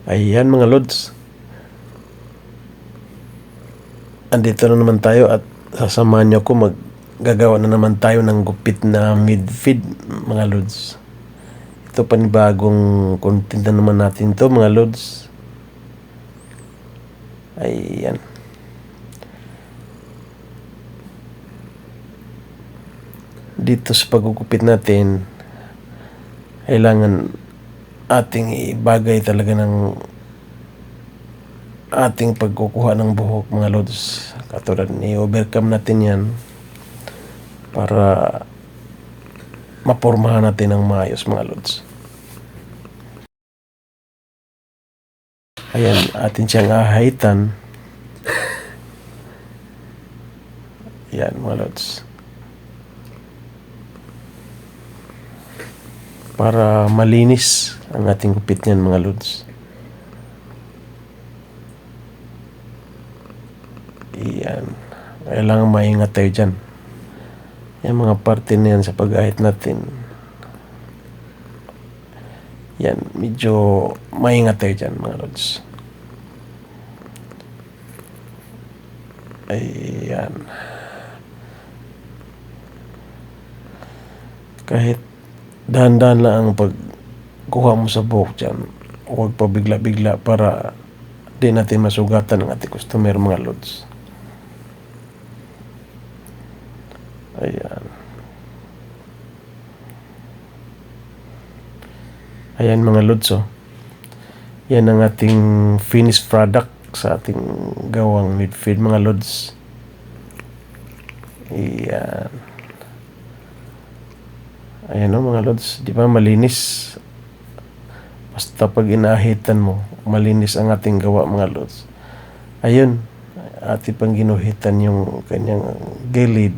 Ayan mga lods, andito na naman tayo at sasamahan niyo ko maggagawa na naman tayo ng gupit na mid-feed mga lods. Ito panibagong content na naman natin to mga lods. Ayan. Dito sa pagugupit natin, kailangan ating ibagay talaga ng ating pagkukuha ng buhok mga lods. Katulad ni overcome natin yan para mapormahan natin ng maayos mga lods. Ayan, atin siyang ahayitan. Ayan mga lods. Para malinis ang ating gupit niyan mga lods. Ayan. Kailangan maingat tayo dyan. Yung mga parte na yan sa pag-ahit natin. Yan, medyo maingat tayo dyan mga lods. Ayan. Kahit dahan-dahan lang ang pagkuha mo sa buhok dyan. Huwag pa bigla-bigla para di natin masugatan ng ating customer mga lods. Ayan. Ayan mga lods oh. Yan ang ating finished product sa ating gawang mid-feed mga lods. Ayan. Ayan o mga lods, di ba malinis? Basta pag inahitan mo, malinis ang ating gawa mga lods. Ayun, ating pang ginuhitan yung kanyang gilid